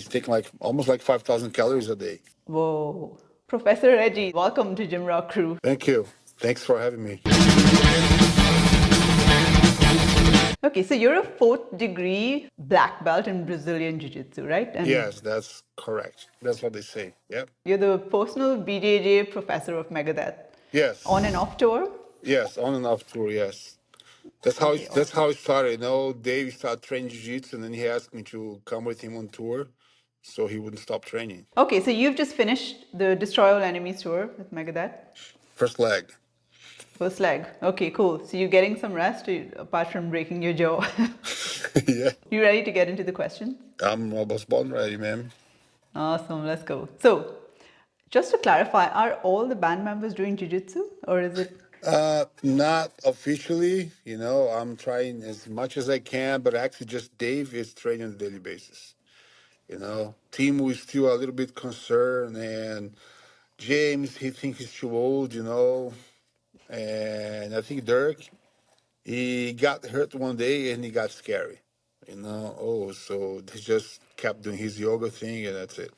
He's taking like almost like 5,000 calories a day. Whoa. Professor Reggie, welcome to Gym Rock Crew. Thank you. Thanks for having me. Okay, so you're a fourth degree black belt in Brazilian Jiu Jitsu, right? And Yes, that's correct. That's what they say. Yep. you're the personal BJJ professor of Megadeth. On and Yes. off tour? Yes. On and off tour. Yes. Okay, That's awesome. how it started. You know, Dave started training jiu-jitsu, and then he asked me to come with him on tour, so he wouldn't stop training. Okay, so you've just finished the Destroy All Enemies tour with Megadeth. First leg. First leg. Okay, cool. So you're getting some rest apart from breaking your jaw. Yeah. You ready to get into the questions? I'm almost born ready, man. Awesome, let's go. So, just to clarify, are all the band members doing jiu-jitsu or is it? Not officially. You know, I'm trying as much as I can, but actually, just Dave is training on a daily basis. You know, Timo is still a little bit concerned, and James, he thinks he's too old. You know, and I think Dirk, he got hurt one day and he got scary. You know, oh, so he just kept doing his yoga thing, and that's it.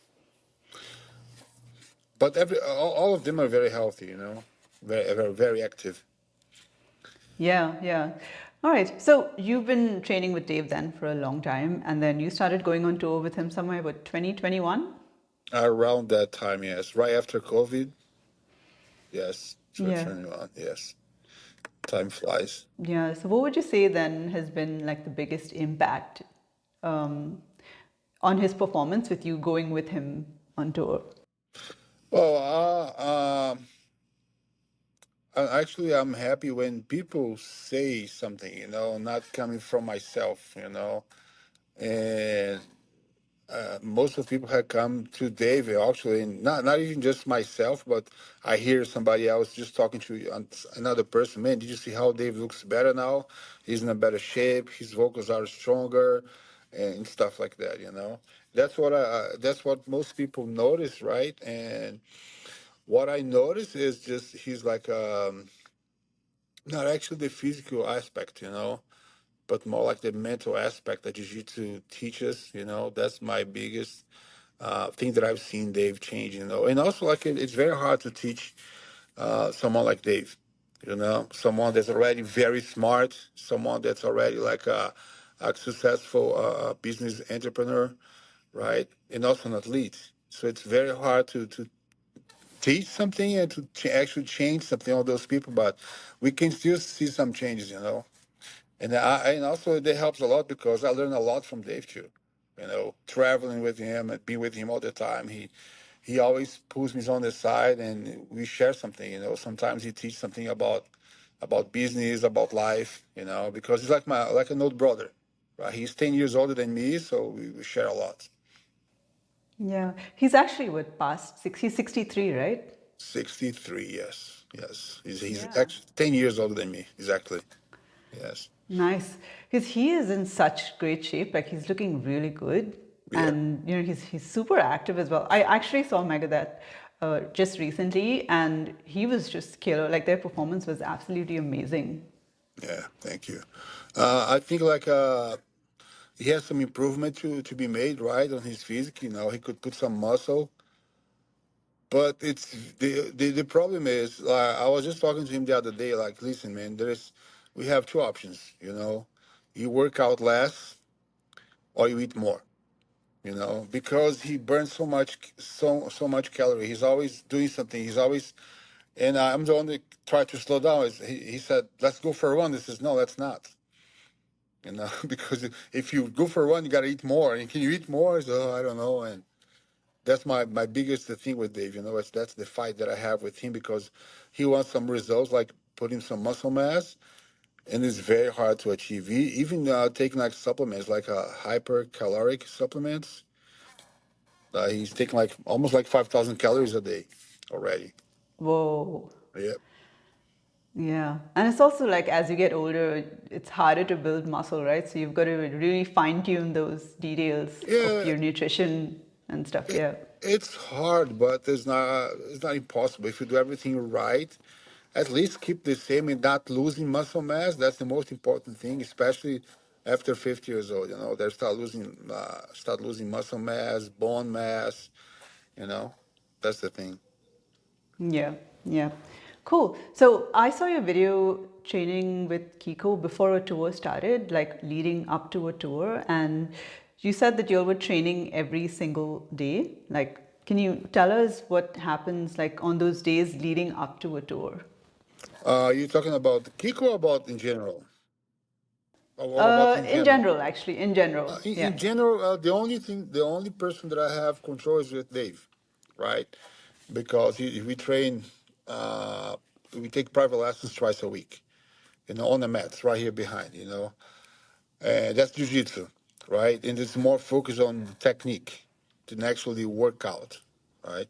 But all of them are very healthy. You know, very active. Yeah, yeah. All right. So you've been training with Dave then for a long time, and then you started going on tour with him somewhere about 2021? Around that time, yes, right after COVID, yes, Yeah. 2021, yes. Time flies. Yeah. So what would you say then has been like the biggest impact um, on his performance with you going with him on tour? Well, actually, I'm happy when people say something, you know, not coming from myself, you know. And most of the people have come to David, actually, and not even just myself, but I hear somebody else just talking to another person. Man, did you see how Dave looks better now? He's in a better shape. His vocals are stronger, and stuff like that. You know, that's what most people notice, right? And what I notice is just he's like not actually the physical aspect, you know, but more like the mental aspect that jiu-jitsu teaches. You know, that's my biggest thing that I've seen Dave change. You know, and also like it's very hard to teach someone like Dave. You know, someone that's already very smart, someone that's already like a successful business entrepreneur, right? And also an athlete. So it's very hard to teach something and to actually change something on those people, but we can still see some changes, you know. And also it helps a lot because I learn a lot from Dave too. You know, traveling with him and be with him all the time. He always pulls me on the side and we share something. You know, sometimes he teaches something about business, about life. You know, because he's like an old brother. Right? He's 10 years older than me, so we share a lot. Yeah. He's actually what past 60, 63, right? 63, yes, yes. He's Yeah. actually 10 years older than me, exactly. Yes, Nice. Because he is in such great shape. Like he's looking really good. yeah. And you know, he's super active as well. I actually saw Megadeth just recently and he was just killer. Like their performance was absolutely amazing. Yeah, thank you. I think like he has some improvement to be made, right, on his physique. You know, he could put some muscle, but it's the problem is I was just talking to him the other day. Like, listen, man, we have two options. You know, you work out less or you eat more. You know, because he burns so much calorie. He's always doing something. He's always and I'm the one that tried to slow down. He said, "Let's go for a run." This is no, let's not. You know, because if you go for a run, you got to eat more. And can you eat more? So I don't know. And that's my biggest thing with Dave. You know, that's the fight that I have with him because he wants some results, like putting some muscle mass, and it's very hard to achieve. Even taking like supplements, like hypercaloric supplements, he's taking like almost like 5,000 calories a day already. Whoa. Yeah. Yeah. And it's also like as you get older, it's harder to build muscle, right? So you've got to really fine tune those details of Yeah, your nutrition and stuff. it, Yeah. it's hard, but it's not impossible. If you do everything right, at least keep the same and not losing muscle mass. That's the most important thing, especially after 50 years old. They start losing muscle mass, bone mass. You know, that's the thing. Yeah, yeah. Cool. So I saw your video training with Kiko before a tour started, like leading up to a tour, and you said that you were training every single day. Like, can you tell us what happens like on those days leading up to a tour? You're talking about Kiko or about in general? Or about in In general? general, actually, in general. Yeah. In general, the only person that I have control is with Dave, right? Because we train, uh, we take private lessons twice a week, on the mats right here behind, and that's jujitsu, right? And it's more focused on technique than actually workout, right?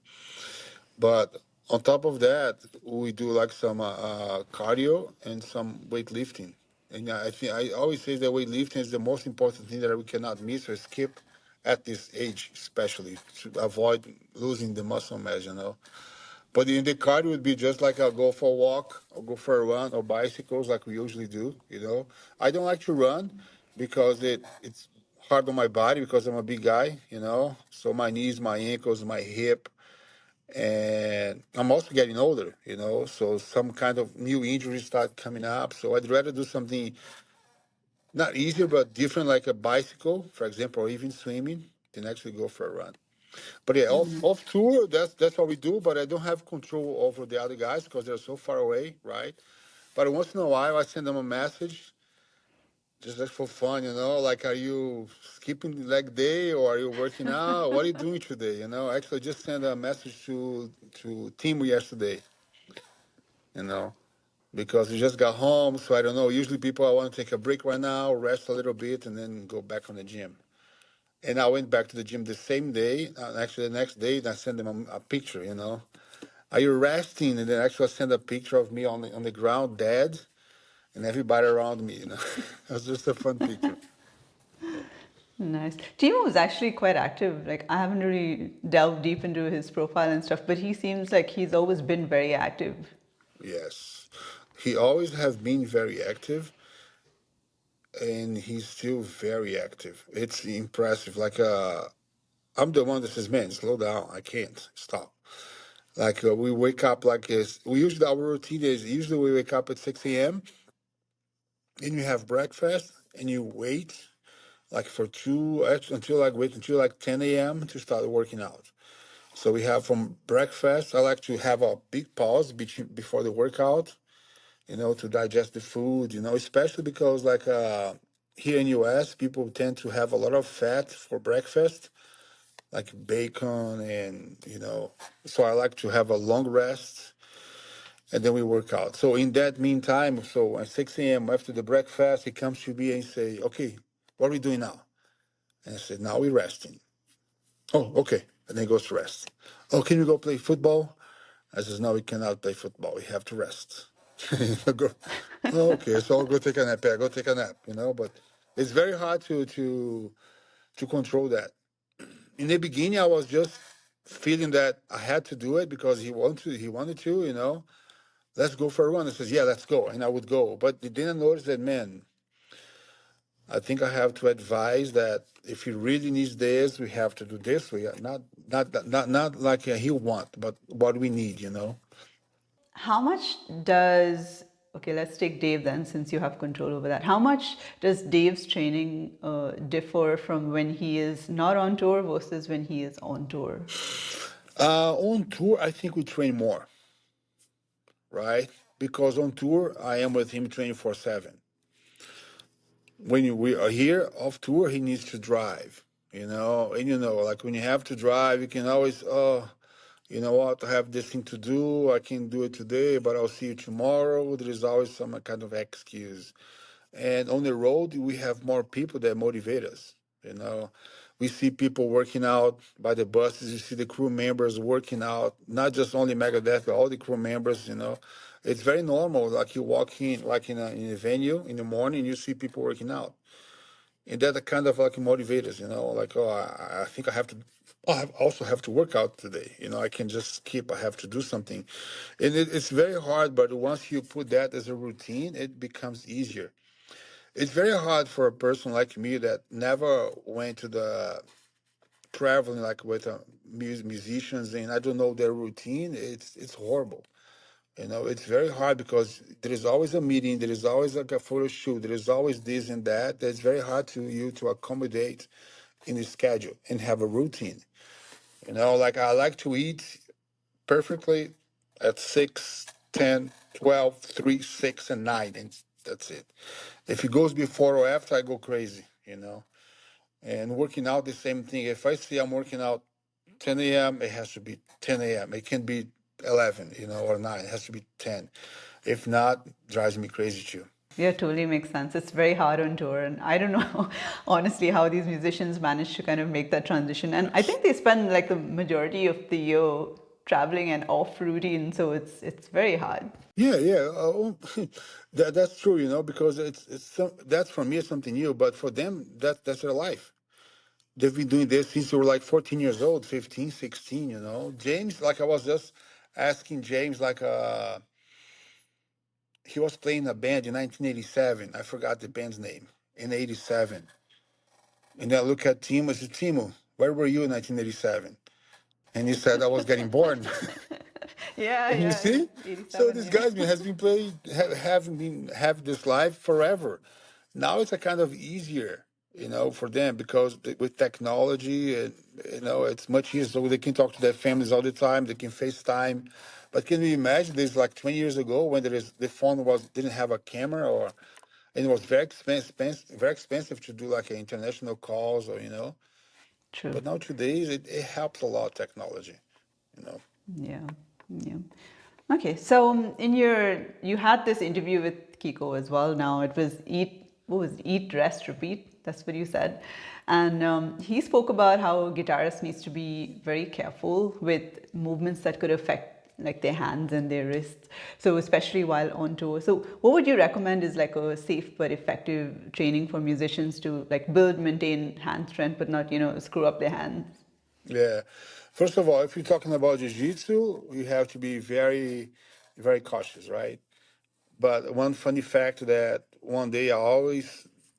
But on top of that, we do like some cardio and some weightlifting. And I think I always say that weightlifting is the most important thing that we cannot miss or skip at this age, especially to avoid losing the muscle mass. But in the cardio would be just like I'll go for a walk or go for a run or bicycles like we usually do. I don't like to run because it's hard on my body because I'm a big guy. So my knees, my ankles, my hip, and I'm also getting older. So some kind of new injuries start coming up. So I'd rather do something not easier but different, like a bicycle, for example, or even swimming, than actually go for a run. But yeah, off tour, that's what we do. But I don't have control over the other guys because they're so far away, right? But once in a while, I send them a message just like for fun. Like, are you skipping leg day or are you working out? What are you doing today? Actually, I just sent a message to Timo yesterday. You know, because we just got home, so I don't know. Usually, people, I want to take a break right now, rest a little bit, and then go back on the gym. And I went back to the gym the same day. Actually, the next day, and I sent them a picture. Are you resting? And then actually, I sent a picture of me on the ground, dead, and everybody around me. It was just a fun picture. Nice. Timo was actually quite active. Like, I haven't really delved deep into his profile and stuff, but he seems like he's always been very active. Yes, he always have been very active, and he's still very active. It's impressive. Like, I'm the one that says, "Man, slow down. I can't stop." Like, we wake up like this. We usually our routine is usually we wake up at 6 a.m. and you have breakfast and you wait like for until like wait until like 10 a.m. to start working out. So we have from breakfast. I like to have a big pause before the workout, to digest the food. Especially because like here in U.S. people tend to have a lot of fat for breakfast, like bacon and so I like to have a long rest and then we work out. So in that meantime, so at 6 a.m. after the breakfast, he comes to me and say, "Okay, what are we doing now?" And I said, "Now we're resting." "Oh, okay." And then he goes to rest. "Oh, can we go play football?" I says, "No, we cannot play football. We have to rest." I go, "Oh, okay, so I'll go take a nap. Yeah, go take a nap. But it's very hard to control that. In the beginning, I was just feeling that I had to do it because he wanted to. "Let's go for a run." I says, "Yeah, let's go." And I would go. But then I noticed that, man, I think I have to advise that if he really needs this, we have to do this. We are not like he'll want, but what we need. How much does, okay, let's take Dave then, since you have control over that. How much does Dave's training differ from when he is not on tour versus when he is on tour? On tour, I think we train more, right? Because on tour, I am with him 24/7. When we are here off tour, he needs to drive. And like when you have to drive, you can always, oh, you know what, I have this thing to do. I can do it today, but I'll see you tomorrow. There is always some kind of excuse. And on the road, we have more people that motivate us. You know, we see people working out by the buses. You see the crew members working out, not just only Megadeth, but all the crew members. It's very normal. Like you walk in, like in a venue in the morning, you see people working out, and that kind of like motivators. Like, oh, I think I have to. I also have to work out today. I can just skip. I have to do something, and it's very hard. But once you put that as a routine, it becomes easier. It's very hard for a person like me that never went to the traveling like with musicians, and I don't know their routine. It's horrible. You know, it's very hard because there is always a meeting, there is always like a photo shoot, there is always this and that. It's very hard to you to accommodate in the schedule and have a routine. You know, like I like to eat perfectly at 6, 10, 12, 3, 6, and 9, and that's it. If it goes before or after, I go crazy, you know. And working out, the same thing. If I see I'm working out 10 a.m., it has to be 10 a.m. It can be 11, you know, or 9. It has to be 10. If not, drives me crazy too. Yeah, totally makes sense. It's very hard on tour, and I don't know honestly how these musicians manage to kind of make that transition. And I think they spend like the majority of the year traveling and off routine, so it's very hard. Yeah, yeah. That's true, you know, because that's for me it's something new, but for them that's their life. They've been doing this since they were like 14 years old, 15, 16. You know. James, like I was just asking James, like he was playing a band in 1987. I forgot the band's name in 87. And I look at Timo, I said, Timo, where were you in 1987? And he said, I was getting born. Yeah, And you yeah, see, so 87, this yeah. guy's been has been playing have this life forever. Now it's a kind of easier, you know, for them because with technology and you know it's much easier. So they can talk to their families all the time. They can FaceTime. But can you imagine this like 20 years ago when the phone was didn't have a camera or and it was very expensive to do like international calls or you know. True. But now today's it helps a lot technology, you know. Yeah, yeah. Okay, so in your you had this interview with Kiko as well. Now it was eat, rest, repeat. That's what you said, and he spoke about how guitarists needs to be very careful with movements that could affect like their hands and their wrists. So especially while on tour. So what would you recommend is like a safe but effective training for musicians to like build, maintain hand strength, but not screw up their hands? Yeah. First of all, if you're talking about jiu-jitsu, you have to be very, very cautious, right? But one funny fact that one day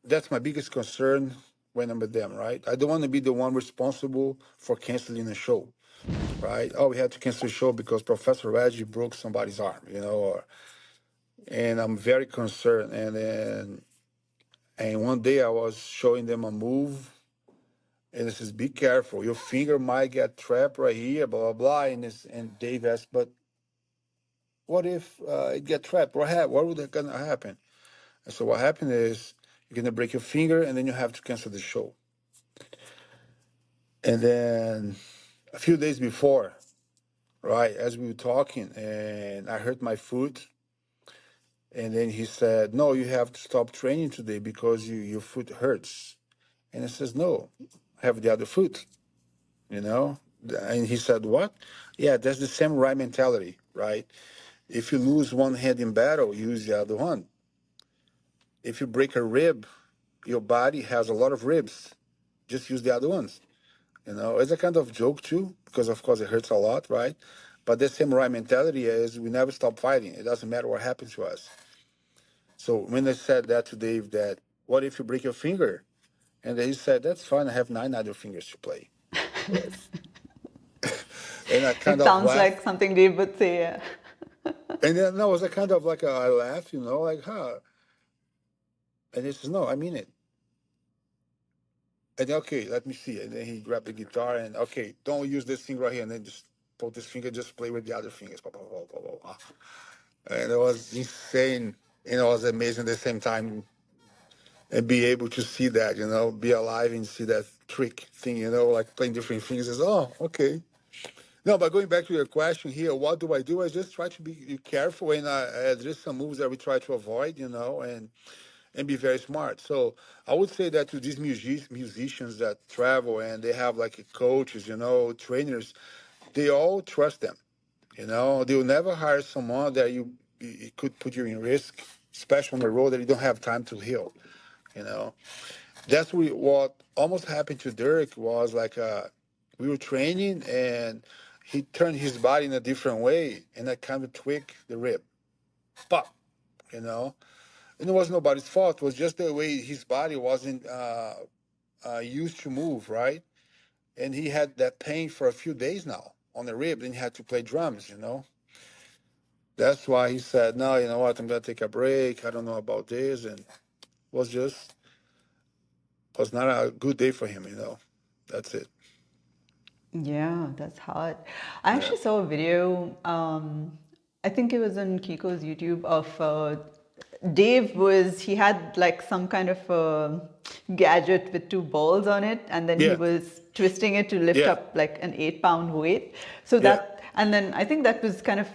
that's my biggest concern when I'm with them, right? I don't want to be the one responsible for canceling a show, right? Oh, we had to cancel a show because Professor Reggie broke somebody's arm, you know, and I'm very concerned. And one day I was showing them a move and it says, be careful, your finger might get trapped right here, blah, blah, blah. And Dave asked, but what if it get trapped? What would that gonna happen? And so what happened is you're gonna break your finger and then you have to cancel the show. And then a few days before, right, as we were talking, and I hurt my foot, and then he said, no, you have to stop training today because your foot hurts. And I says, no, I have the other foot, you know? And he said, what? Yeah, that's the samurai mentality, right? If you lose one hand in battle, use the other one. If you break a rib, your body has a lot of ribs. Just use the other ones. You know, it's a kind of joke too, because of course it hurts a lot, right? But the samurai mentality is we never stop fighting. It doesn't matter what happens to us. So when I said that to Dave, that what if you break your finger? And he said, that's fine. I have 9 other fingers to play with. And I kind It of sounds laughed. like something Dave would say. Yeah. And then no, it was a kind of like I laughed, you know, like, huh. And he says, no, I mean it. And okay, let me see. And then he grabbed the guitar and okay, don't use this finger right here. And then just put this finger, just play with the other fingers. Blah, blah, blah, blah, blah, blah. And it was insane. You know, it was amazing at the same time and be able to see that, you know, be alive and see that trick thing, you know, like playing different fingers. Oh, okay. No, but going back to your question here, what do I do? I just try to be careful and there's some moves that we try to avoid, you know, and be very smart. So I would say that to these musicians that travel and they have like coaches, you know, trainers, they all trust them. You know, they will never hire someone that it could put you in risk, especially on the road that you don't have time to heal. You know, that's what almost happened to Dirk was like we were training and he turned his body in a different way and I kind of tweaked the rib. Pop, you know. And it was nobody's fault. It was just the way his body wasn't used to move, right? And he had that pain for a few days now on the rib. Then he had to play drums, you know. That's why he said, "No, you know what? I'm gonna take a break. I don't know about this," and was just was not a good day for him, you know. That's it. Yeah, that's hard. I Yeah. actually saw a video, I think it was on Kiko's YouTube, of Dave was, he had like some kind of gadget with two balls on it, and then he Yeah. was twisting it to lift Yeah. up like an 8 pound weight. So Yeah. that, and then I think that was kind of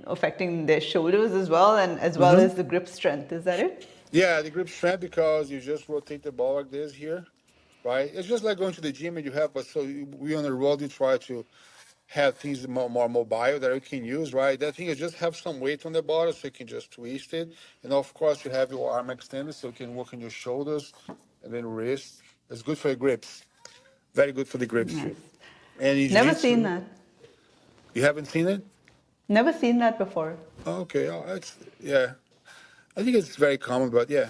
affecting their shoulders as well, and as well Hmm. as the grip strength. Is that it? Yeah, the grip strength because you just rotate the ball like this here, right? It's just like going to the gym and you have, but so we on the road, you try to have things more mobile that you can use, right? That thing is just have some weight on the bottom so you can just twist it. And of course, you have your arm extended so you can work on your shoulders and then wrist. It's good for your grips. Very good for the grips Nice. too. And in Never seen jiu-jitsu, that. you haven't seen it? Never seen that before. Okay, oh, it's yeah. I think it's very common, but yeah,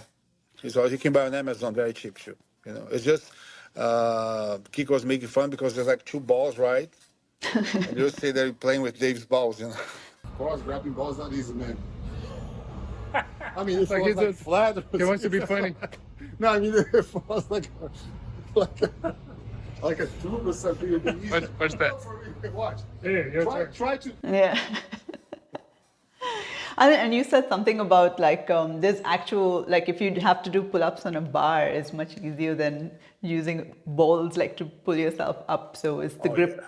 it's all you can buy on Amazon very cheap too. You know, it's just Kiko was making fun because there's like two balls, right? And you say they're playing with Dave's balls, you know. Of course, grabbing balls not easy, man. I mean, if it Like was he's like a, flat, he wants to be funny. no, I mean if it was like a, like a tube or something, it'd be easy. What's that? Watch. Here, your Try, turn. try to. Yeah. And you said something about like there's actual, like if you have to do pull-ups on a bar, it's much easier than using balls like to pull yourself up. So it's the Oh yeah. grip,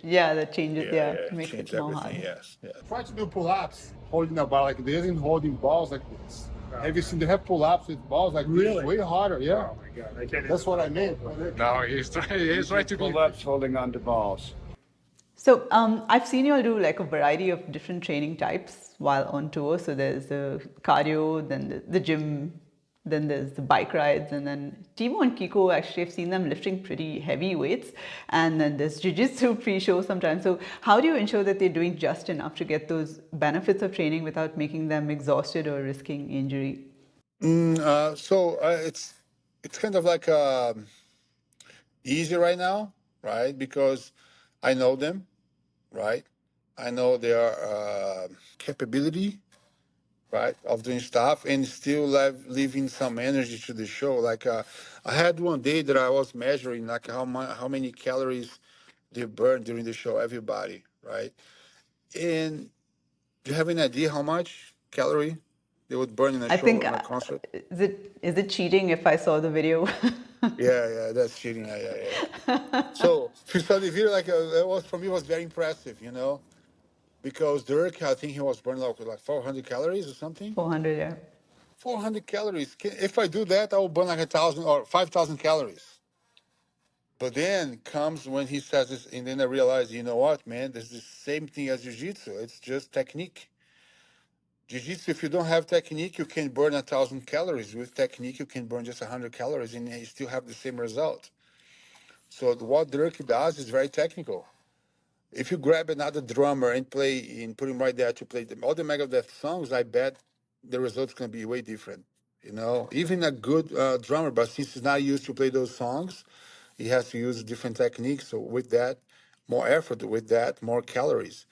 yeah, that changes, Yeah, yeah, yeah, makes change it more everything. hard. Yes, yeah. Try to do pull-ups, holding a bar like this and holding balls like this. Have you seen they have pull-ups with balls like this? Really? Way harder, yeah. Oh my god, I can't. That's what I meant. No, he's trying to be. Pull-ups holding on to balls. So I've seen you all do like a variety of different training types while on tour. So there's the cardio, then the gym, then there's the bike rides, and then Timo and Kiko, actually I've seen them lifting pretty heavy weights, and then there's jiu-jitsu pre-show sometimes. So how do you ensure that they're doing just enough to get those benefits of training without making them exhausted or risking injury? So it's kind of like easy right now, right? Because I know them, right? I know their capability, right, of doing stuff and still leaving some energy to the show. Like I had one day that I was measuring like how many calories they burn during the show, everybody, right? And do you have any idea how much calorie they would burn in a I show think, on a concert? is it cheating if I saw the video? Yeah, yeah, that's cheating. Yeah, yeah, yeah. So if you saw the video, like it was for me, it was very impressive, you know, because Dirk, I think he was burning like 400 calories or something. 400, yeah. 400 calories. If I do that, I will burn like 1,000 or 5,000 calories. But then comes when he says this, and then I realize, you know what, man, this is the same thing as jiu-jitsu. It's just technique. Jiu-jitsu, if you don't have technique, you can burn 1,000 calories. With technique, you can burn just 100 calories, and you still have the same result. So what Dirk does is very technical. If you grab another drummer and play and put him right there to play all the Megadeth songs, I bet the result's gonna be way different. You know, even a good drummer, but since he's not used to play those songs, he has to use different techniques. So with that, more effort. With that, more calories.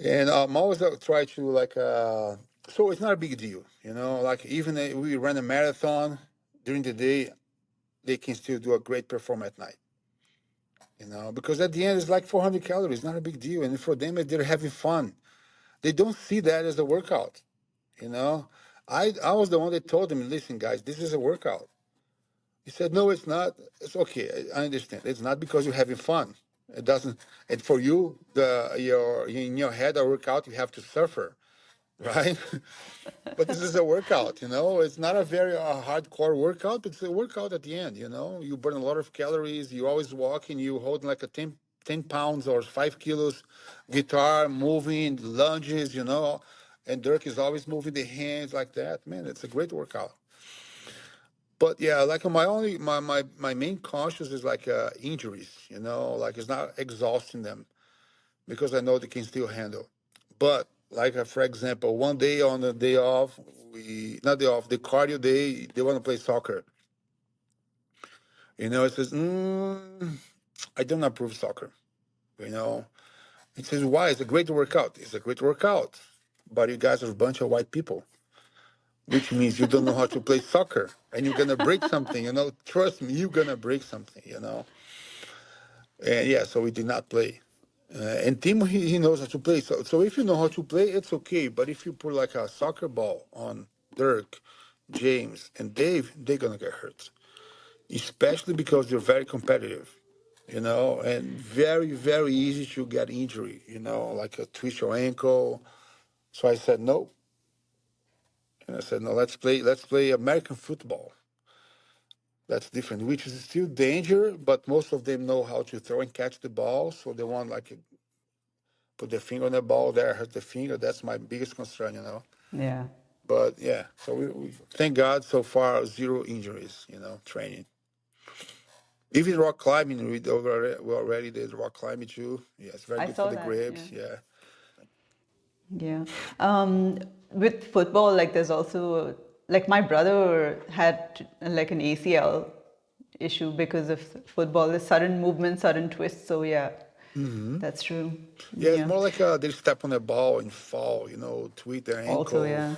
And I'm always try to like. So it's not a big deal, you know. Like even if we run a marathon during the day, they can still do a great performance at night. You know, because at the end it's like 400 calories, not a big deal. And for them, they're having fun. They don't see that as a workout. You know, I was the one that told them, listen, guys, this is a workout. He said, no, it's not. It's okay. I understand. It's not because you're having fun. It doesn't. And for you, your in your head, a workout, you have to suffer, right? But this is a workout, you know. It's not a very hardcore workout, but it's a workout at the end, you know. You burn a lot of calories. You always walking. You hold like a 10 pounds or 5 kilos guitar, moving, lunges, you know. And Dirk is always moving the hands like that. Man, it's a great workout. But yeah, like my main cautious is like injuries, you know, like it's not exhausting them because I know they can still handle. But Like for example, one day on the day off, we not day off, the cardio day, they want to play soccer. It says, I don't approve soccer. You know, it says why? It's a great workout. It's a great workout, but you guys are a bunch of white people, which means you don't know how to play soccer, and you're gonna break something. Trust me, you're gonna break something. And yeah, so we did not play. And Tim, he knows how to play. So if you know how to play, it's okay. But if you put like a soccer ball on Dirk, James, and Dave, they're gonna get hurt. Especially because they're very competitive, and very, very easy to get injury, like a twist your ankle. So I said no. And I said, no, let's play American football. That's different, which is still danger, but most of them know how to throw and catch the ball. So they want like put their finger on the ball there, hurt the finger. That's my biggest concern. Yeah. But yeah, so we thank God so far zero injuries. Training. Even rock climbing, we already did rock climbing too. Yeah, it's very I good for saw the that. Yeah. grapes. Yeah. Yeah. With football, like there's also like my brother had like an ACL issue because of football. The sudden movement, sudden twist. So yeah, that's true. Yeah, it's Yeah. more like they step on the ball and fall, tweak their Also, ankle, yeah.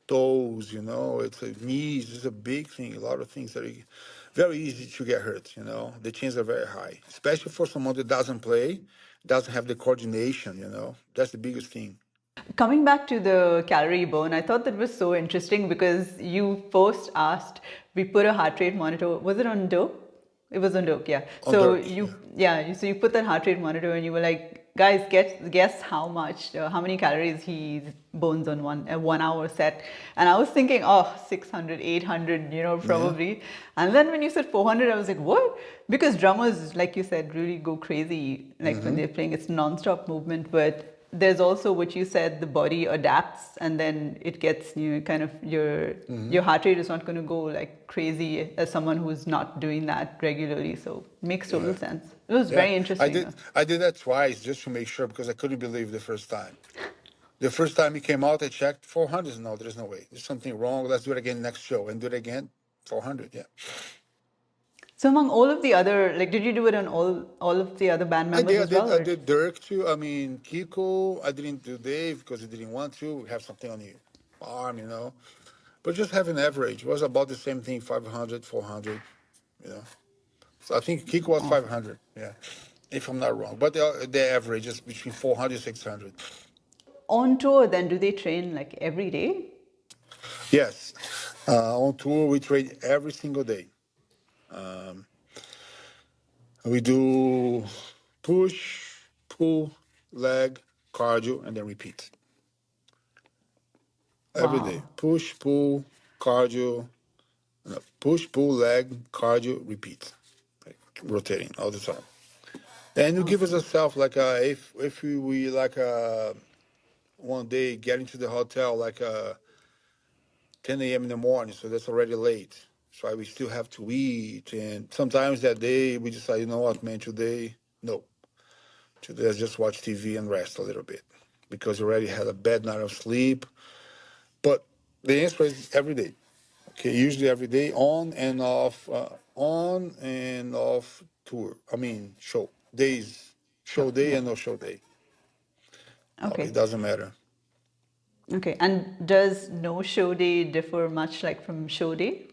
toes, it's a knees, it's a big thing. A lot of things that are very easy to get hurt, The chances are very high, especially for someone that doesn't play, doesn't have the coordination, That's the biggest thing. Coming back to the calorie burn, I thought that was so interesting because you first asked, we put a heart rate monitor. Was it on Dope? It was on Dope, yeah. On Dirk, yeah. So you put that heart rate monitor and you were like, guys, guess how many calories he burns on a 1 hour set. And I was thinking, oh, 600, 800, Yeah. probably. And then when you said 400, I was like, what? Because drummers, like you said, really go crazy, like when Mm-hmm. they're playing, it's non-stop movement, but there's also what you said, the body adapts and then it gets kind of Mm-hmm. your heart rate is not going to go like crazy as someone who's not doing that regularly. So makes total Yeah. sense. It was Yeah. very I interesting did though. I did that twice just to make sure because I couldn't believe the first time. The first time he came out, I checked 400. No, there's no way. There's something wrong. Let's do it again next show and do it again. 400. Yeah. So among all of the other, like, did you do it on all of the other band I members did. I as did. well, I or? did Dirk too. I mean, Kiko. I didn't do Dave because he didn't want to. We have something on the arm. But just have an average. It was about the same thing, 500, 400. You know. So I think Kiko was Awesome. 500. Yeah, if I'm not wrong. But the average is between 400, 600. On tour, then do they train like every day? Yes. On tour, we train every single day. We do push, pull, leg, cardio, and then repeat every day. Wow. Push, pull, cardio, no, push, pull, leg, cardio, repeat, like rotating all the time. And you give us Awesome. a self like if we like one day get into the hotel like 10 a.m. in the morning, so that's already late. So we still have to eat, and sometimes that day we decide, you know what, man, today no, today let's just watch TV and rest a little bit because you already had a bad night of sleep. But the answer is every day. Okay, usually every day, on and off tour. I mean, show Sure. day Yeah. and no show day. No, it Okay. doesn't matter. Okay. And does no show day differ much like from show day,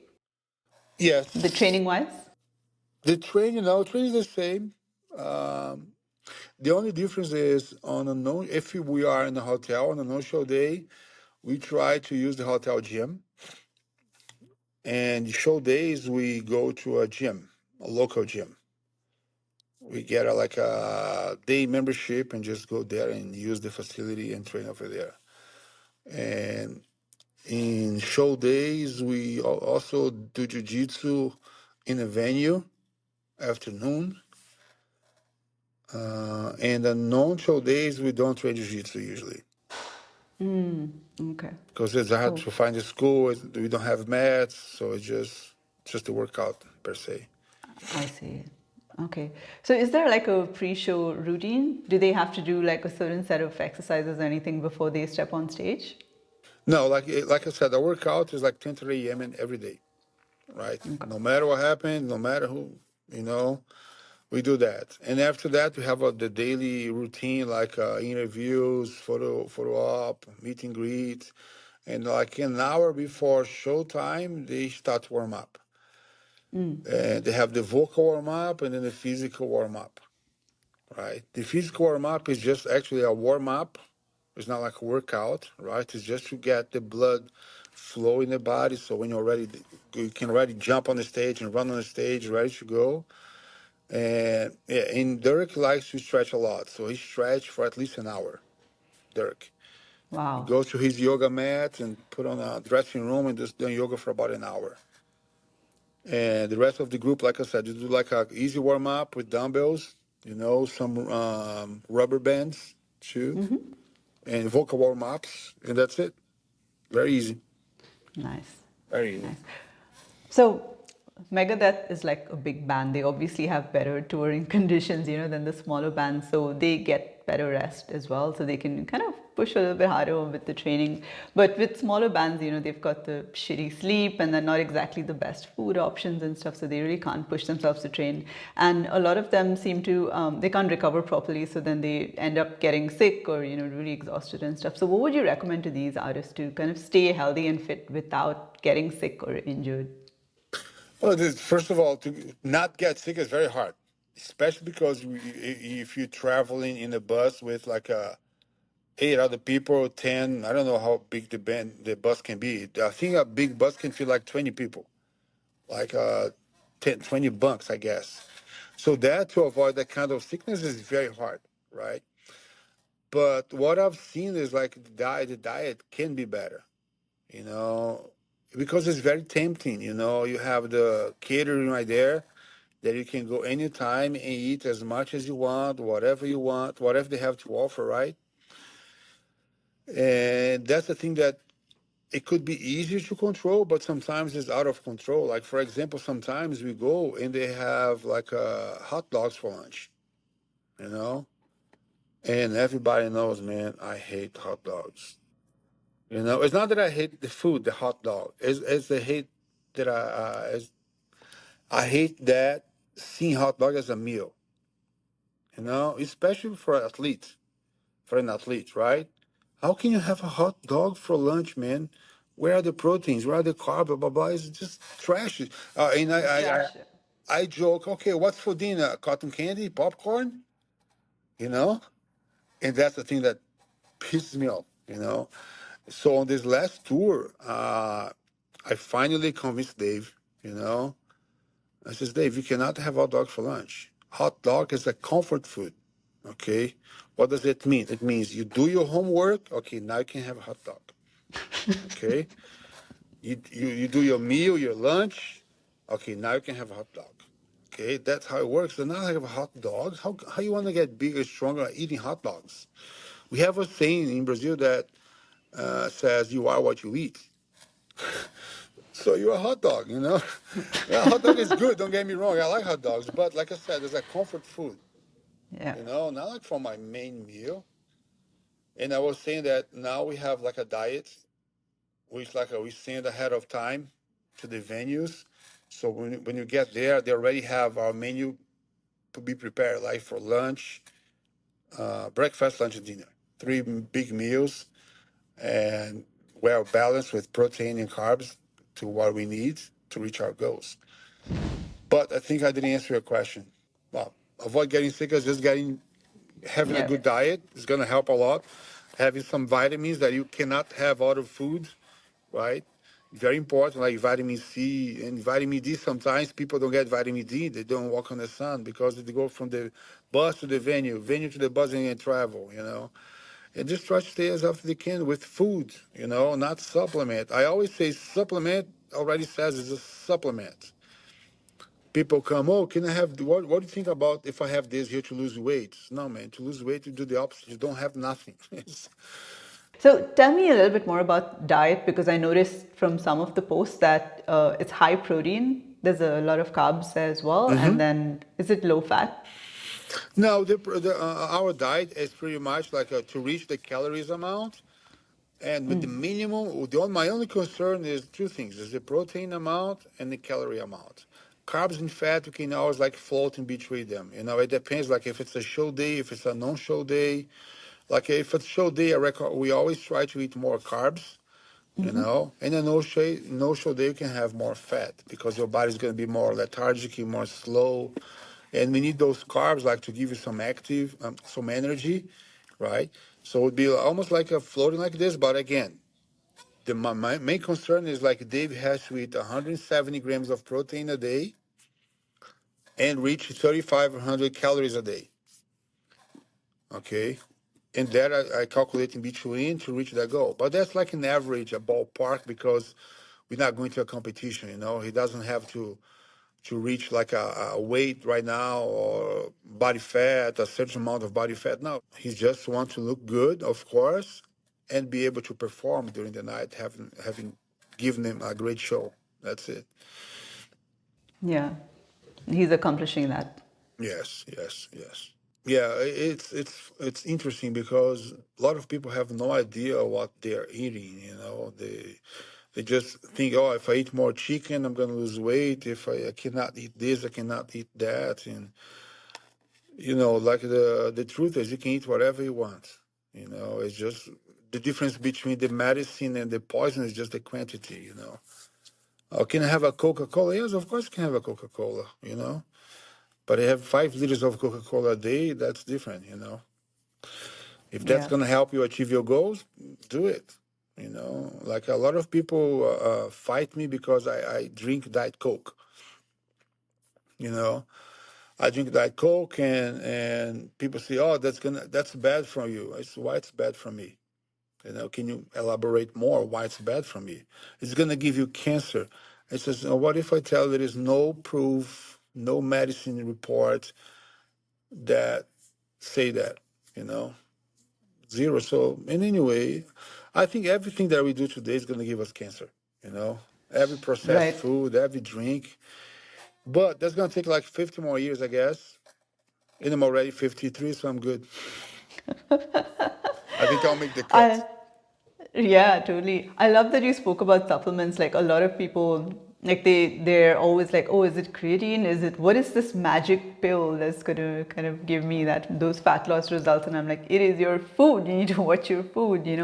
the Yes, training wise? the train is the same. Um, the only difference is on a no. If we are in a hotel on a no-show day, we try to use the hotel gym, and show days we go to a gym, a local gym. We get like a day membership and just go there and use the facility and train over there. And in show days, we also do jujitsu in a venue afternoon. And on non-show days, we don't train jiu-jitsu usually Okay. because it's hard Cool. to find a school. We don't have mats, so it's just a workout per se. I see. Okay. So is there like a pre-show routine? Do they have to do like a certain set of exercises or anything before they step on stage? No, like I said, the workout is like 10:30 a.m. and every day, right? Okay. No matter what happens, no matter who, you know, we do that. And after that, we have the daily routine like interviews, photo op, meet and greet, and like an hour before showtime, they start warm up. And they have the vocal warm up and then the physical warm up, right? The physical warm up is just actually a warm up. It's not like a workout, right? It's just to get the blood flow in the body. So when you're ready, you can already jump on the stage and run on the stage, ready to go. And yeah, and Dirk likes to stretch a lot, so he stretched for at least an hour. Dirk, he Wow. goes to his yoga mat and put on a dressing room and just doing yoga for about an hour. And the rest of the group, like I said, you do like a easy warm up with dumbbells, some rubber bands too, and vocal warm ups, and that's it. Very easy. Nice. Very easy. Nice. So Megadeth is like a big band. They obviously have better touring conditions, than the smaller bands. So they get better rest as well. So they can kind of push a little bit harder with the training. But with smaller bands, they've got the shitty sleep and they're not exactly the best food options and stuff. So they really can't push themselves to train. And a lot of them seem to, they can't recover properly. So then they end up getting sick or, really exhausted and stuff. So what would you recommend to these artists to kind of stay healthy and fit without getting sick or injured? Well, first of all, to not get sick is very hard, especially because if you're traveling in a bus with like eight other people, 10, I don't know how big the bus can be. I think a big bus can fit like 20 people, like 10, 20 bunks, I guess. So that to avoid that kind of sickness is very hard, right? But what I've seen is like the diet can be better, you know, because it's very tempting, you have the catering right there that you can go anytime and eat as much as you want, whatever they have to offer, right? And that's the thing that it could be easier to control, but sometimes it's out of control. Like for example, sometimes we go and they have like hot dogs for lunch, you know, and everybody knows, man, I hate hot dogs. It's not that I hate the food, the hot dog. It's the hate that I hate that seeing hot dog as a meal, especially for an athlete, right? How can you have a hot dog for lunch, man? Where are the proteins? Where are the carbs? Blah blah blah. It's just trash. And It's trash. I joke, okay, what's for dinner? Cotton candy, popcorn, you know? And that's the thing that pisses me off. So on this last tour, I finally convinced Dave, you know. I says, Dave, you cannot have hot dog for lunch. Hot dog is a comfort food. Okay. What does it mean? It means you do your homework. Okay, now you can have a hot dog. Okay. You do your meal, your lunch. Okay, now you can have a hot dog. Okay, that's how it works. So now I have a hot dog. How you want to get bigger, stronger eating hot dogs? We have a saying in Brazil that says you are what you eat. So you're a hot dog. Yeah, hot dog is good. Don't get me wrong. I like hot dogs, but like I said, it's a comfort food. Yeah. Not like for my main meal. And I was saying that now we have like a diet, which like we send ahead of time to the venues. So when you get there, they already have our menu to be prepared, like for lunch, breakfast, lunch, and dinner. Three big meals and well balanced with protein and carbs to what we need to reach our goals. But I think I didn't answer your question. Well, avoid getting sick is just having a Yeah. good diet is going to help a lot. Having some vitamins that you cannot have out of food, right? Very important, like vitamin C and vitamin D. Sometimes people don't get vitamin D. They don't walk on the sun because they go from the bus to the venue to the bus and travel. And just try to stay as often as they can with food, not supplement. I always say supplement already says it's a supplement. People come, oh, can I have, what do you think about if I have this here to lose weight? No, man, to lose weight, you do the opposite. You don't have nothing. So tell me a little bit more about diet because I noticed from some of the posts that it's high protein, there's a lot of carbs there as well. And then is it low fat? No, our diet is pretty much like to reach the calories amount, and with the minimum. My only concern is two things: is the protein amount and the calorie amount. Carbs and fat, we can always like float in between them. It depends. Like if it's a show day, if it's a non-show day. Like if it's show day, we always try to eat more carbs. And a no show day you can have more fat because your body's going to be more lethargic, more slow, and we need those carbs like to give you some energy, right? So it would be almost like a floating like this. But again, my main concern is like Dave has to eat 170 grams of protein a day and reach 3,500 calories a day. Okay. And that I calculate in between to reach that goal. But that's like an average, a ballpark, because we're not going to a competition. He doesn't have to reach like a weight right now or body fat, a certain amount of body fat. No, he just wants to look good, of course, and be able to perform during the night, having given him a great show. That's it. Yeah. He's accomplishing that. Yes, yes, yes. Yeah, it's interesting because a lot of people have no idea what they're eating. They just think, oh, if I eat more chicken, I'm gonna lose weight. If I cannot eat this, I cannot eat that, and like the truth is, you can eat whatever you want. It's just the difference between the medicine and the poison is just the quantity. Oh, can I have a Coca-Cola? Yes, of course, you can have a Coca-Cola. But I have 5 liters of Coca-Cola a day. That's different. If that's Yeah. going to help you achieve your goals, do it. Like a lot of people fight me because I drink Diet Coke. You know, I drink Diet Coke, and people say, "Oh, that's bad for you." I say, "Why it's bad for me?" Can you elaborate more why it's bad for me? It's gonna give you cancer. It says, what if I tell there is no proof, no medicine report that say that? You know, Zero. So, and anyway, I think everything that we do today is gonna give us cancer. Every processed Right. food, every drink. But that's gonna take like 50 more years, I guess. And I'm already 53, so I'm good. I think I'll make the cut. I Yeah, totally. I love that you spoke about supplements. Like a lot of people, like they're always like, oh, is it creatine? What is this magic pill that's gonna kind of give me those fat loss results? And I'm like, it is your food. You need to watch your food. You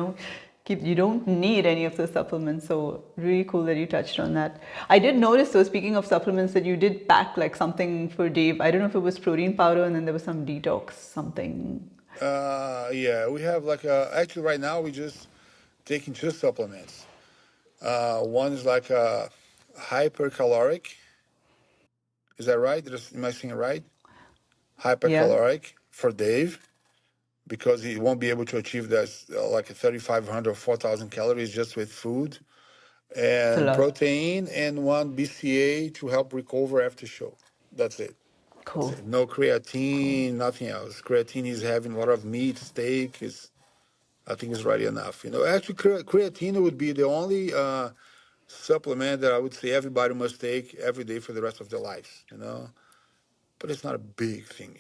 don't need any of the supplements. So really cool that you touched on that. I did notice though, speaking of supplements, that you did pack like something for Dave. I don't know if it was protein powder, and then there was some detox something. Yeah, we have like actually right now we just taking two supplements. One is like a hypercaloric. Is that right? Am I saying it right? Yeah, Hypercaloric for Dave because he won't be able to achieve that like 3,500 or 4,000 calories just with food it's a and lot. protein and one BCA to help recover after show. That's it. That's Cool. it. No Cool. creatine, nothing else. Creatine is having a lot of meat, steak is I think is right enough. Actually, creatine would be the only supplement that I would say everybody must take every day for the rest of their lives. But it's not a big thing.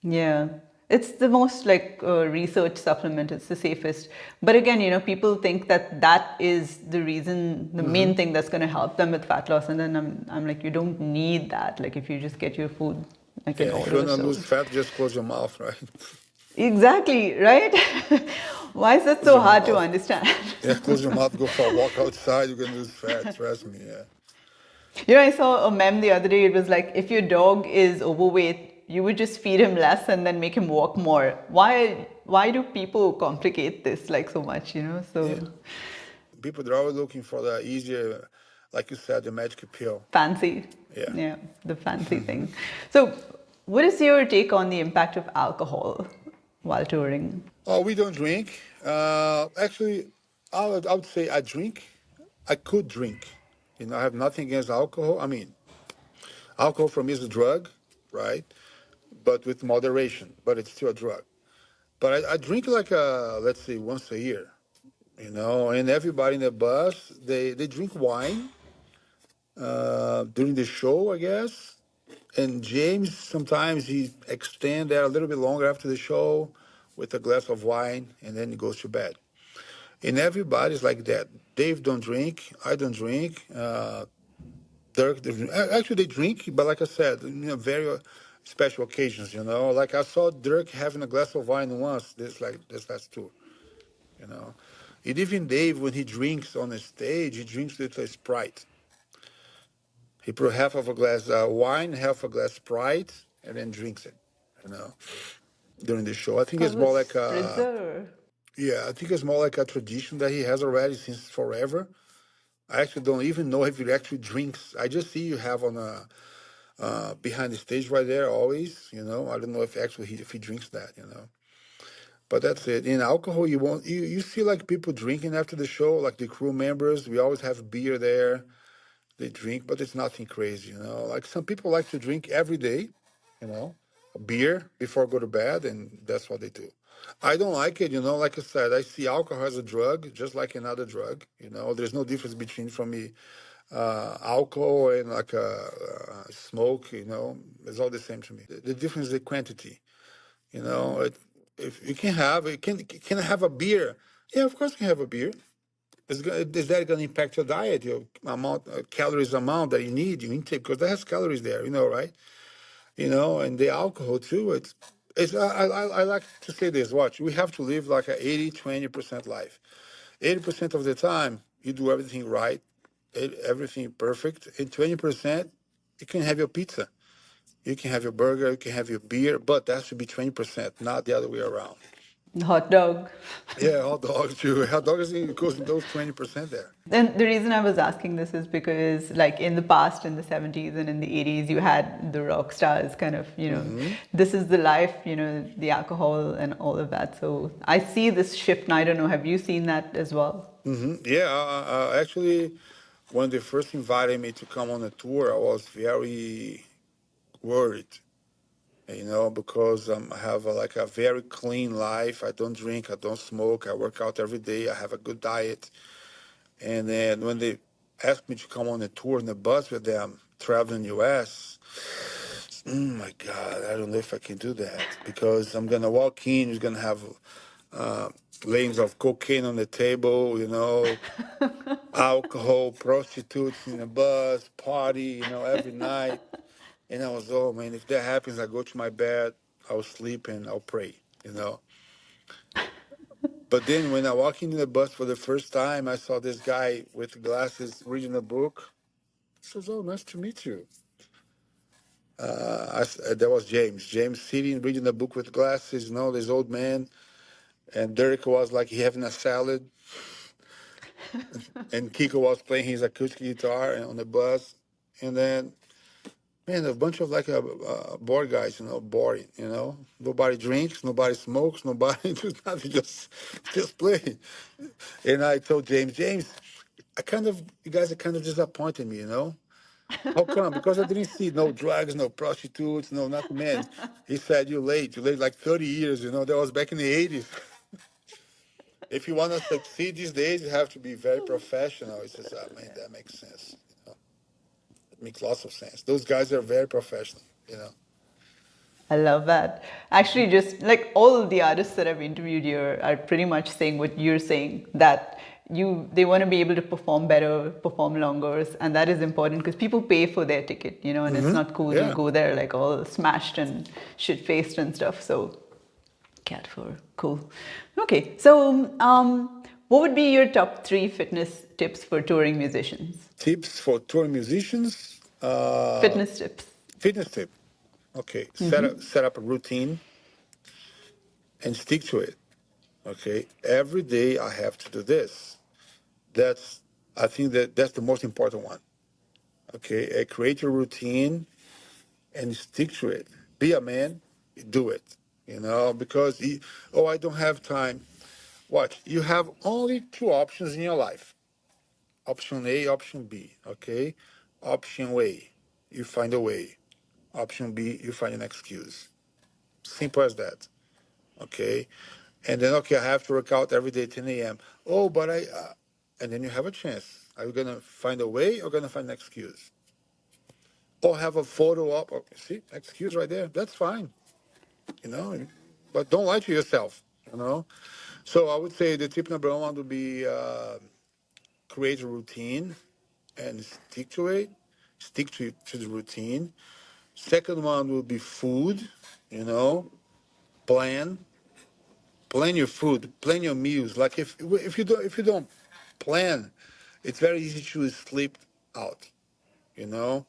Yeah, it's the most like research supplement. It's the safest. But again, people think that that is the reason, the Hmm. main thing that's going to help them with fat loss. And then I'm like, you don't need that. Like if you just get your food like in Yeah, if you order. want to So lose fat, just close your mouth, right? exactly, right? Why is that Close so your hard to mouth. understand? Yeah, close your mouth, go for a walk outside, you're going to lose fat. Trust me, yeah. I saw a meme the other day. It was like, if your dog is overweight, you would just feed him less and then make him walk more. Why do people complicate this like so much, Yeah. So People, they're always looking for the easier, like you said, the magic pill. fancy. Yeah. Yeah, the fancy thing. So what is your take on the impact of alcohol while touring? Oh, we don't drink. Actually, I would say I drink. I could drink. I have nothing against alcohol. I mean, alcohol for me is a drug, right? But with moderation. But it's still a drug. But I drink like let's say once a year. And everybody in the bus they drink wine, during the show, I guess. And James, sometimes he extend that a little bit longer after the show with a glass of wine, and then he goes to bed. And everybody's like that. Dave don't drink. I don't drink. Dirk, actually they drink, but like I said, very special occasions. Like I saw Dirk having a glass of wine once. This last tour. You know, and even Dave, when he drinks on the stage, he drinks with a Sprite. He put half of a glass wine, half a glass Sprite, and then drinks it. You know, during the show. I think it's Kind of a more like spritzer. yeah, I think it's more like a tradition that he has already since forever. I actually don't even know if he actually drinks. I just see you have on a behind the stage right there always. I don't know if actually if he drinks that. But that's it. In alcohol, you won't. You see like people drinking after the show, like the crew members. We always have beer there. They drink, but it's nothing crazy. Like some people like to drink every day. You know, a beer before go to bed, and that's what they do. I don't like it. Like I said, I see alcohol as a drug, just like another drug. There's no difference between for me alcohol and like smoke. It's all the same to me. The difference is the quantity. If you can have it, can I have a beer? Yeah, of course you can have a beer. Is that going to impact your diet, your amount, calories amount that you need, you intake, because that has calories there, right? And the alcohol too. It's I like to say this. Watch, we have to live like a 80-20% life. 80% of the time, you do everything right, everything perfect, and 20%, you can have your pizza. You can have your burger, you can have your beer, but that should be 20%, not the other way around. Hot dog. Yeah, hot dogs too. Hot dogs goes in those 20% there. And the reason I was asking this is because, like in the past, in the 70s and in the 80s, you had the rock stars kind of, Hmm. this is the life, the alcohol and all of that. So I see this shift now. I don't know, have you seen that as well? Hmm. Yeah, actually, when they first invited me to come on a tour, I was very worried, because I have like a very clean life. I don't drink, I don't smoke, I work out every day, I have a good diet. And then when they asked me to come on a tour in the bus with them, traveling US, oh my God, I don't know if I can do that because I'm gonna walk in, you're gonna have uh, lanes of cocaine on the table, alcohol, prostitutes in the bus, party, every night. And I was, oh man, if that happens, I go to my bed, I'll sleep and I'll pray. But then when I walk into the bus for the first time, I saw this guy with glasses reading a book. He says, oh, nice to meet you. That was James. James sitting, reading a book with glasses, this old man. And Derek was like he having a salad. And Kiko was playing his acoustic guitar on the bus. And then, man, a bunch of like bored guys, boring, Nobody drinks, nobody smokes, nobody does nothing, just play. And I told James, you guys are kind of disappointing me. How come? Because I didn't see no drugs, no prostitutes, no nothing, man. He said, you're late. You're late like 30 years, That was back in the 80s. If you want to succeed these days, you have to be very professional. He says, oh, man, that makes sense. It makes lots of sense. Those guys are very professional. I love that. Actually, just like all the artists that I've interviewed here are pretty much saying what you're saying, that they want to be able to perform better, perform longer, and that is important because people pay for their ticket, and it's Hmm. not cool to Yeah. go there like all smashed and shit faced and stuff. So, cat fur, cool. Okay, so what would be your top three fitness tips for touring musicians? Tips for touring musicians. Fitness tips. Fitness tip. Okay. Set up a routine and stick to it. Okay. Every day I have to do this. I think that's the most important one. Okay. Create your routine and stick to it. Be a man, do it. Because I don't have time. Watch, you have only two options in your life. Option A, option B. Okay. Option A, you find a way. Option B, you find an excuse. Simple as that. Okay. And then, okay, I have to work out every day, 10 a.m. Oh, but and then you have a chance. Are you gonna find a way or gonna find an excuse? Or have a photo up? Okay, see, excuse right there. That's fine, you know. But don't lie to yourself, you know. So I would say the tip number one would be create a routine and stick to it. Stick to the routine. Second one will be food, you know. Plan plan your food, plan your meals. Like if you don't plan, it's very easy to sleep out. You know,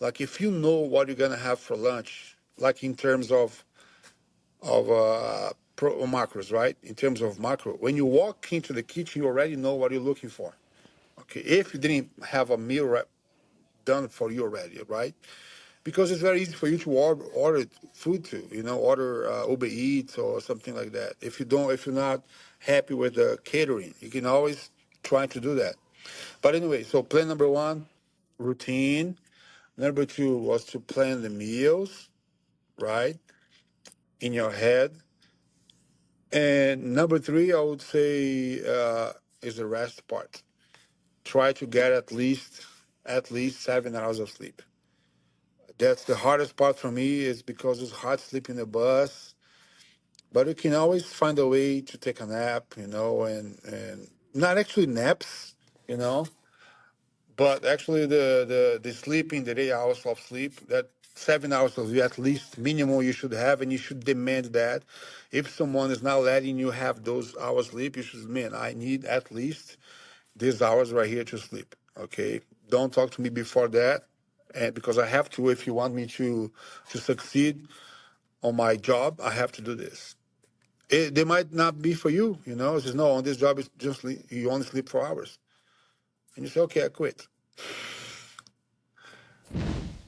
like if you know what you're gonna have for lunch, like in terms of pro or macros, right? In terms of macro, when you walk into the kitchen, you already know what you're looking for. Okay, if you didn't have a meal done for you already, right? Because it's very easy for you to order food to, you know, order Uber Eats or something like that. If you're not happy with the catering, you can always try to do that. But anyway, so plan number one, routine. Number two was to plan the meals, right, in your head. And number three, I would say, is the rest part. Try to get at least 7 hours of sleep. That's the hardest part for me is because it's hard sleeping in the bus, but you can always find a way to take a nap, you know, and not actually naps, you know, but actually the sleeping, the 8 hours of sleep, that 7 hours of you at least minimum you should have, and you should demand that. If someone is not letting you have those hours sleep, you should, man, I need at least these hours right here to sleep. Okay, don't talk to me before that, and because I have to, if you want me to succeed on my job, I have to do this. They might not be for you, you know. It says no, on this job it's just you only sleep 4 hours, and you say, okay, I quit.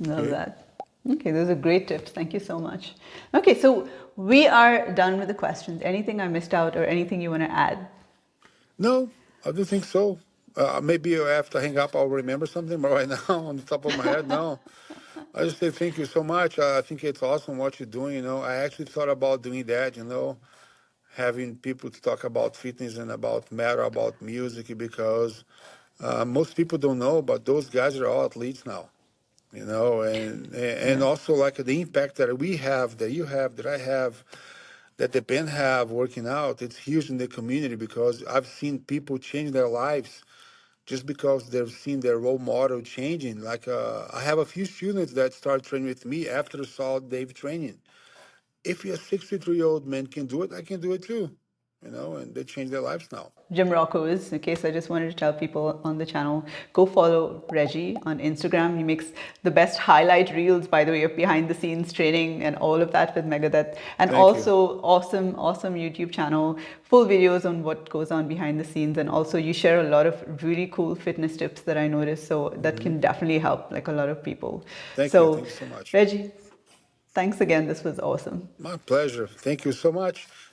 Love Okay. that. Okay, those are great tips. Thank you so much. Okay, so we are done with the questions. Anything I missed out or anything you want to add? No, I do think so. Maybe after I hang up, I'll remember something, but right now, on the top of my head, no. I just say thank you so much. I think it's awesome what you're doing. You know, I actually thought about doing that. You know, having people to talk about fitness and about matter, about music, because most people don't know, but those guys are all athletes now. You know, and Yeah. also like the impact that we have, that you have, that I have, that the band have working out, it's huge in the community because I've seen people change their lives just because they've seen their role model changing. Like I have a few students that start training with me after saw Dave training. If a 63-year-old man can do it, I can do it too. You know, and they change their lives now. Jim Rocco's. Okay, so I just wanted to tell people on the channel, go follow Reggie on Instagram. He makes the best highlight reels, by the way, of behind the scenes training and all of that with Megadeth. And Thank you. also awesome, awesome YouTube channel, full videos on what goes on behind the scenes. And also you share a lot of really cool fitness tips that I noticed. So that Hmm. can definitely help like a lot of people. Thank you. So Thank you so much. Reggie, thanks again. This was awesome. My pleasure. Thank you so much.